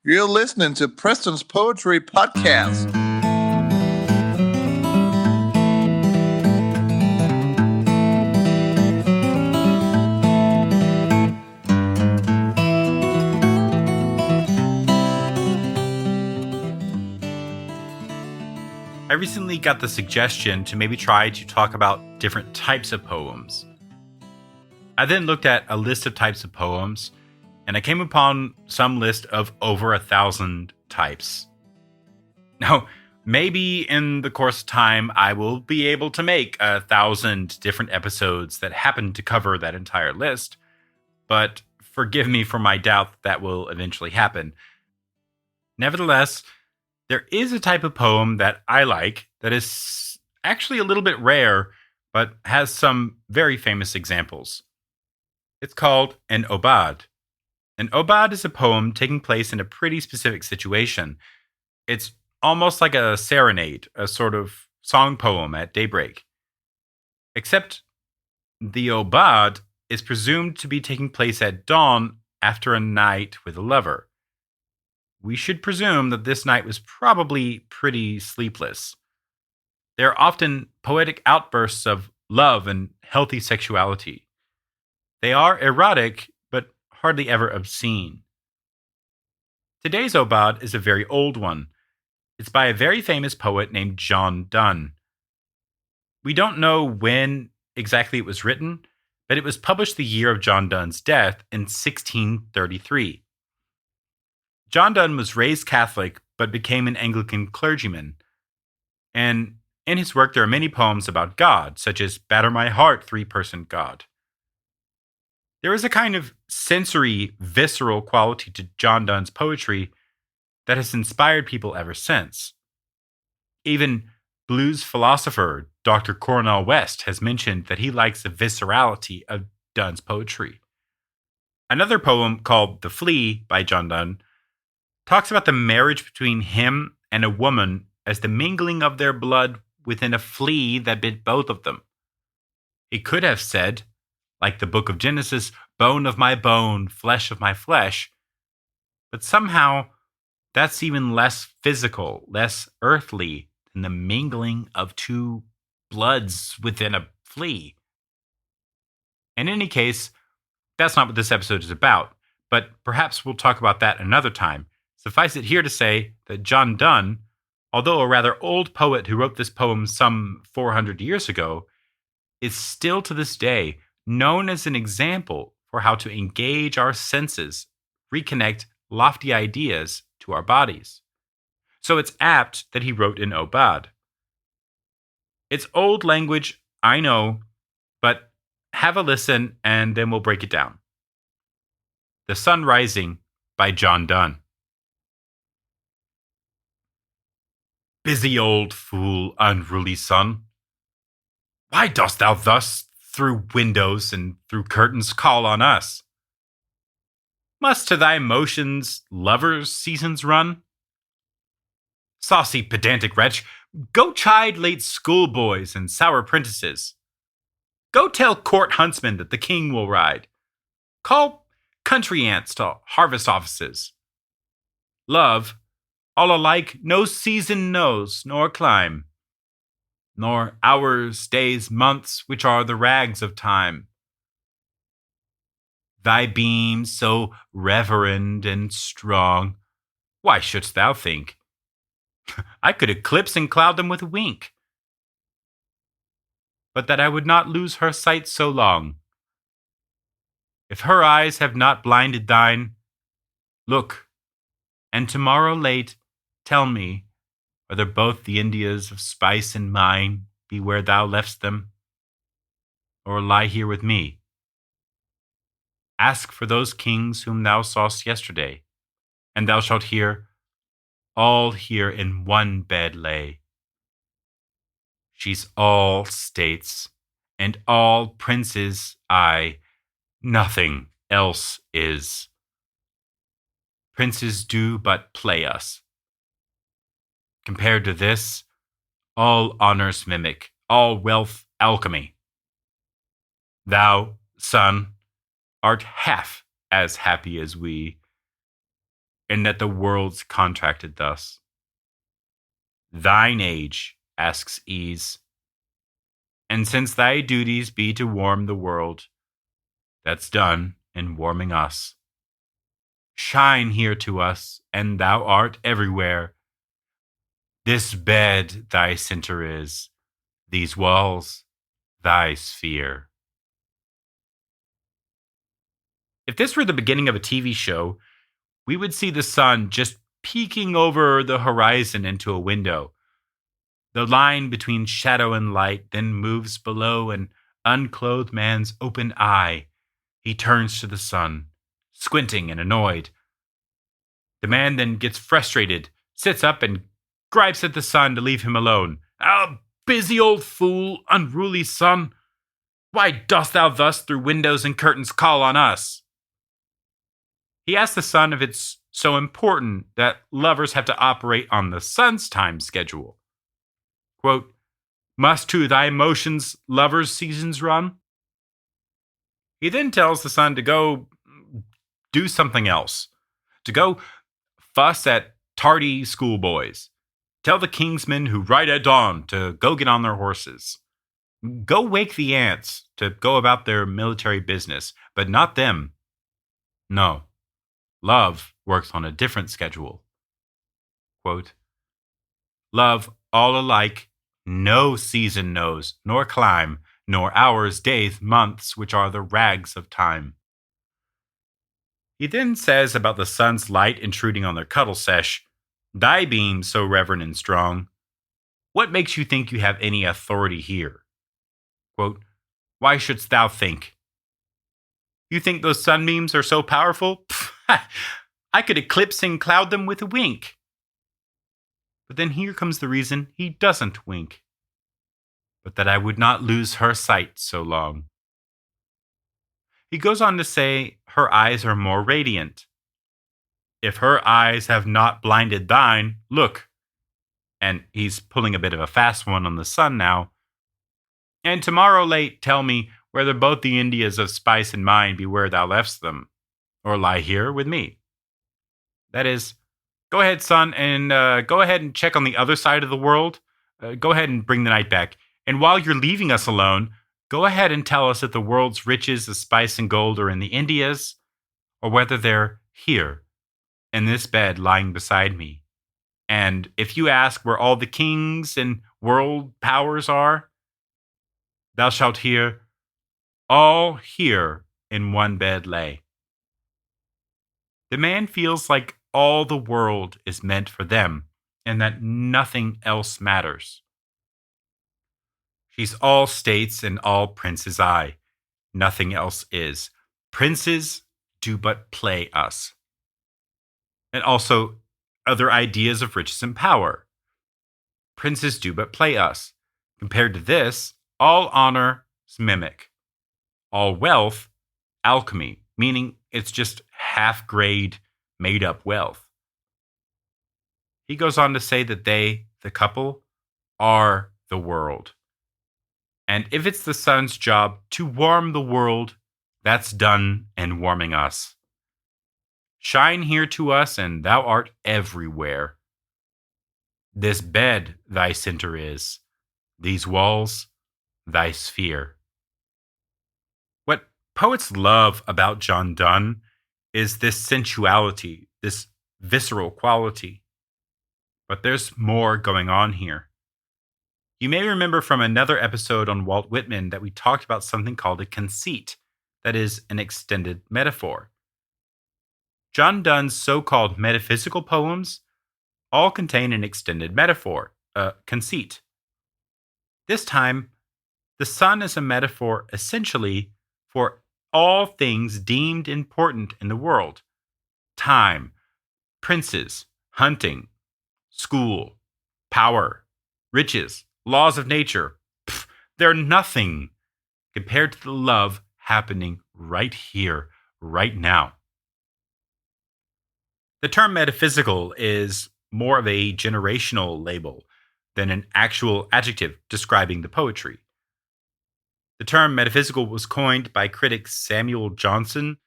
You're listening to Preston's Poetry Podcast. I recently got the suggestion to maybe try to talk about different types of poems. I then looked at a list of types of poems, and I came upon some list of over 1,000 types. Now, maybe in the course of time, I will be able to make 1,000 different episodes that happen to cover that entire list, but forgive me for my doubt that will eventually happen. Nevertheless, there is a type of poem that I like that is actually a little bit rare, but has some very famous examples. It's called an Aubade. An Aubade is a poem taking place in a pretty specific situation. It's almost like a serenade, a sort of song poem at daybreak. Except the Aubade is presumed to be taking place at dawn after a night with a lover. We should presume that this night was probably pretty sleepless. There are often poetic outbursts of love and healthy sexuality. They are erotic, but hardly ever obscene. Today's Aubade is a very old one. It's by a very famous poet named Donne. We don't know when exactly it was written, but it was published the year of Donne's death in 1633. Donne was raised Catholic, but became an Anglican clergyman. And in his work, there are many poems about God, such as Batter My Heart, Three-Person God. There is a kind of sensory, visceral quality to Donne's poetry that has inspired people ever since. Even blues philosopher Dr. Cornel West has mentioned that he likes the viscerality of Donne's poetry. Another poem called The Flea by Donne talks about the marriage between him and a woman as the mingling of their blood within a flea that bit both of them. He could have said, like the book of Genesis, bone of my bone, flesh of my flesh, but somehow that's even less physical, less earthly than the mingling of two bloods within a flea. In any case, that's not what this episode is about, but perhaps we'll talk about that another time. Suffice it here to say that Donne, although a rather old poet who wrote this poem some 400 years ago, is still to this day known as an example for how to engage our senses, reconnect lofty ideas to our bodies. So it's apt that he wrote an Aubade. It's old language, I know, but have a listen and then we'll break it down. The Sun Rising by Donne. Busy old fool, unruly sun, why dost thou thus through windows and through curtains call on us? Must to thy motions lovers' seasons run? Saucy pedantic wretch, go chide late schoolboys and sour prentices. Go tell court huntsmen that the king will ride. Call country ants to harvest offices. Love, all alike, no season knows, nor clime, nor hours, days, months, which are the rags of time. Thy beams so reverend and strong, why shouldst thou think I could eclipse and cloud them with a wink? But that I would not lose her sight so long. If her eyes have not blinded thine, look, and tomorrow late tell me whether both the Indias of spice and mine be where thou left'st them, or lie here with me. Ask for those kings whom thou saw'st yesterday, and thou shalt hear, all here in one bed lay. She's all states, and all princes, nothing else is. Princes do but play us. Compared to this, all honors mimic, all wealth alchemy. Thou, son, art half as happy as we, and that the world's contracted thus. Thine age, asks ease, and since thy duties be to warm the world, that's done in warming us. Shine here to us, and thou art everywhere. This bed thy center is, these walls thy sphere. If this were the beginning of a TV show, we would see the sun just peeking over the horizon into a window. The line between shadow and light then moves below an unclothed man's open eye. He turns to the sun, squinting and annoyed. The man then gets frustrated, sits up, and gripes at the sun to leave him alone. "Ah, busy old fool, unruly sun! Why dost thou thus through windows and curtains call on us?" He asks the sun if it's so important that lovers have to operate on the sun's time schedule. Quote, "Must to thy motions lovers' seasons run?" He then tells the sun to go do something else, to go fuss at tardy schoolboys. Tell the kingsmen who ride at dawn to go get on their horses. Go wake the ants to go about their military business, but not them. No, love works on a different schedule. Quote, "Love all alike, no season knows, nor clime, nor hours, days, months, which are the rags of time." He then says about the sun's light intruding on their cuddle sesh, "Thy beam so reverent and strong, what makes you think you have any authority here?" Quote, "Why shouldst thou think? You think those sunbeams are so powerful? Pff, I could eclipse and cloud them with a wink." But then here comes the reason he doesn't wink. "But that I would not lose her sight so long." He goes on to say her eyes are more radiant. "If her eyes have not blinded thine, look." And he's pulling a bit of a fast one on the sun now. "And tomorrow late tell me whether both the Indias of spice and mine be where thou left'st them, or lie here with me." That is, go ahead, son, and go ahead and check on the other side of the world. Go ahead and bring the night back. And while you're leaving us alone, go ahead and tell us if the world's riches of spice and gold are in the Indias, or whether they're here, in this bed lying beside me. And if you ask where all the kings and world powers are, thou shalt hear, all here in one bed lay. The man feels like all the world is meant for them, and that nothing else matters. She's all states and all princes I. Nothing else is. Princes do but play us. And also other ideas of riches and power. Princes do but play us. Compared to this, all honor is mimic. All wealth, alchemy, meaning it's just half-grade, made-up wealth. He goes on to say that they, the couple, are the world. And if it's the sun's job to warm the world, that's done in warming us. Shine here to us, and thou art everywhere. This bed thy center is, these walls thy sphere. What poets love about John Donne is this sensuality, this visceral quality. But there's more going on here. You may remember from another episode on Walt Whitman that we talked about something called a conceit, that is, an extended metaphor. John Donne's so-called metaphysical poems all contain an extended metaphor, a conceit. This time, the sun is a metaphor essentially for all things deemed important in the world: time, princes, hunting, school, power, riches, laws of nature. They're nothing compared to the love happening right here, right now. The term metaphysical is more of a generational label than an actual adjective describing the poetry. The term metaphysical was coined by critic Samuel Johnson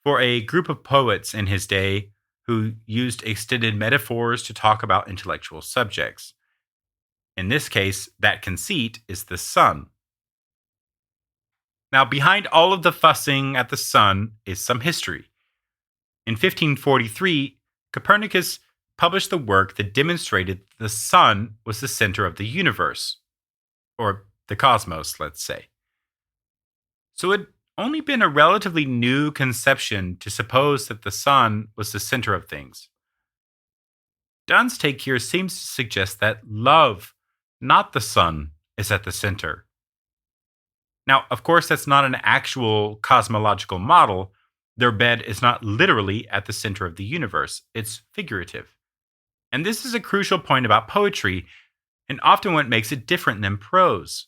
for a group of poets in his day who used extended metaphors to talk about intellectual subjects. In this case, that conceit is the sun. Now, behind all of the fussing at the sun is some history. In 1543, Copernicus published the work that demonstrated the sun was the center of the universe, or the cosmos, let's say. So it had only been a relatively new conception to suppose that the sun was the center of things. Donne's take here seems to suggest that love, not the sun, is at the center. Now, of course, that's not an actual cosmological model. Their bed is not literally at the center of the universe, it's figurative. And this is a crucial point about poetry, and often what makes it different than prose.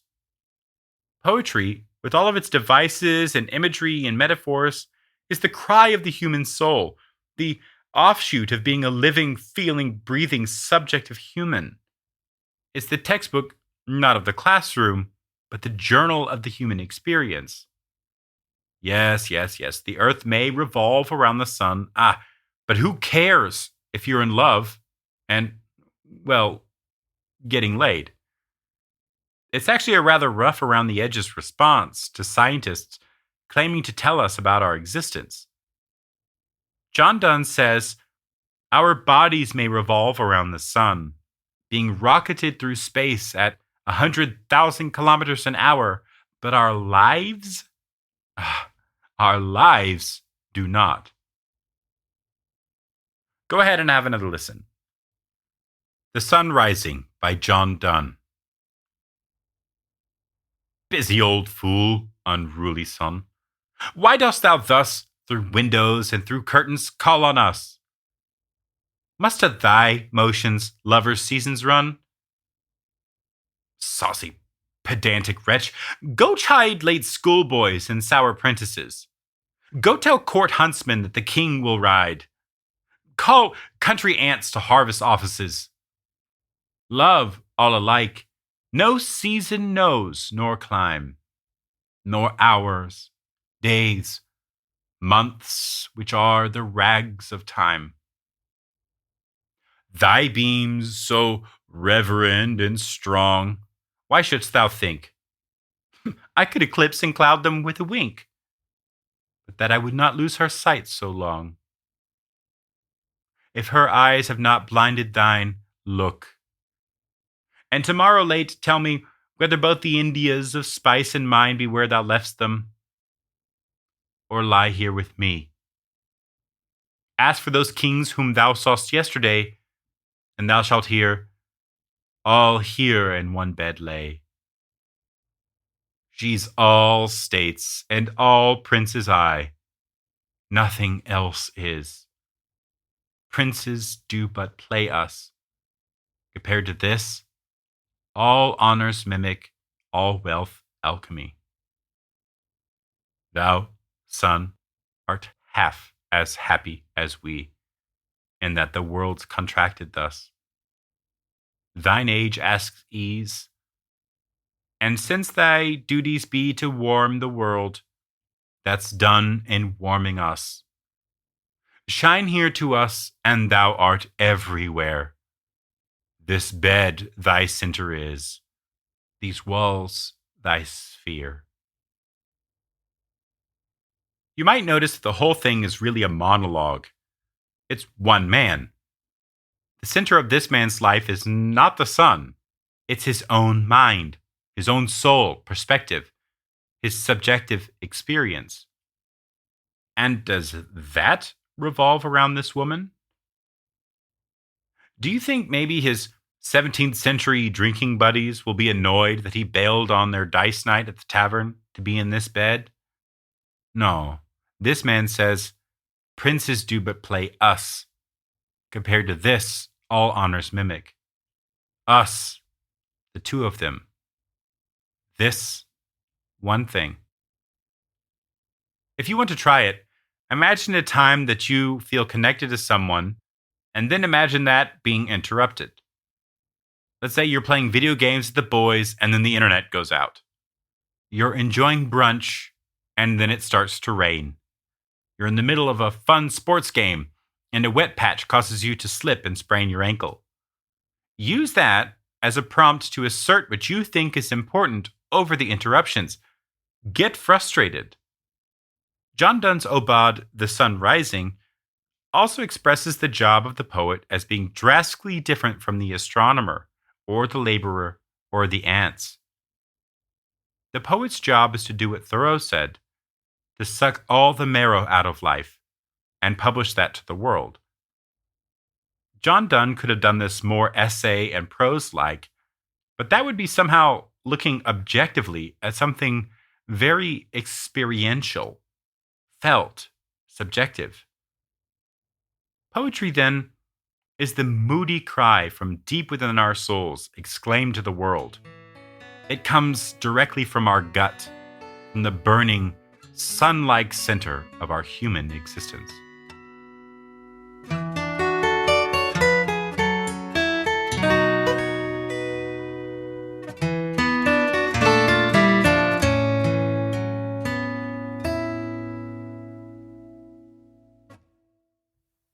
Poetry, with all of its devices and imagery and metaphors, is the cry of the human soul, the offshoot of being a living, feeling, breathing subjective human. It's the textbook, not of the classroom, but the journal of the human experience. Yes, the earth may revolve around the sun. But who cares if you're in love and, well, getting laid? It's actually a rather rough around the edges response to scientists claiming to tell us about our existence. John Donne says, "Our bodies may revolve around the sun, being rocketed through space at 100,000 kilometers an hour, but our lives? Our lives do not." Go ahead and have another listen. The Sun Rising by John Donne. Busy old fool, unruly sun, why dost thou thus through windows and through curtains call on us? Must to thy motions lovers' seasons run? Saucy, pedantic wretch, go chide late schoolboys and sour prentices. Go tell court huntsmen that the king will ride. Call country ants to harvest offices. Love, all alike, no season knows nor clime, nor hours, days, months, which are the rags of time. Thy beams so reverend and strong, why shouldst thou think I could eclipse and cloud them with a wink? But that I would not lose her sight so long. If her eyes have not blinded thine, look. And tomorrow late tell me whether both the Indias of spice and mine be where thou left'st them, or lie here with me. Ask for those kings whom thou saw'st yesterday, and thou shalt hear, all here in one bed lay. She's all states and all princes I, nothing else is. Princes do but play us. Compared to this, all honors mimic, all wealth alchemy. Thou, sun, art half as happy as we, in that the world's contracted thus. Thine age asks ease, and since thy duties be to warm the world, that's done in warming us. Shine here to us, and thou art everywhere. This bed thy center is, these walls thy sphere. You might notice that the whole thing is really a monologue. It's one man. The center of this man's life is not the sun. It's his own mind, his own soul, perspective, his subjective experience. And does that revolve around this woman? Do you think maybe his 17th century drinking buddies will be annoyed that he bailed on their dice night at the tavern to be in this bed? No. This man says, princes do but play us. Compared to this, all honors mimic. Us, the two of them. This, one thing. If you want to try it, imagine a time that you feel connected to someone, and then imagine that being interrupted. Let's say you're playing video games with the boys, and then the internet goes out. You're enjoying brunch, and then it starts to rain. You're in the middle of a fun sports game, and a wet patch causes you to slip and sprain your ankle. Use that as a prompt to assert what you think is important over the interruptions. Get frustrated. John Donne's Aubade, The Sun Rising, also expresses the job of the poet as being drastically different from the astronomer, or the laborer, or the ants. The poet's job is to do what Thoreau said, to suck all the marrow out of life, and publish that to the world. John Donne could have done this more essay and prose-like, but that would be somehow looking objectively at something very experiential, felt, subjective. Poetry, then, is the moody cry from deep within our souls, exclaimed to the world. It comes directly from our gut, from the burning, sun-like center of our human existence.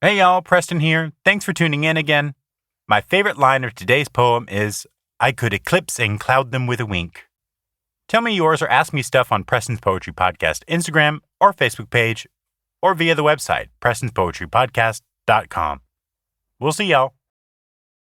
Hey y'all, Preston here. Thanks for tuning in again. My favorite line of today's poem is, I could eclipse and cloud them with a wink. Tell me yours or ask me stuff on Preston's Poetry Podcast Instagram or Facebook page or via the website, prestonspoetrypodcast.com. We'll see y'all.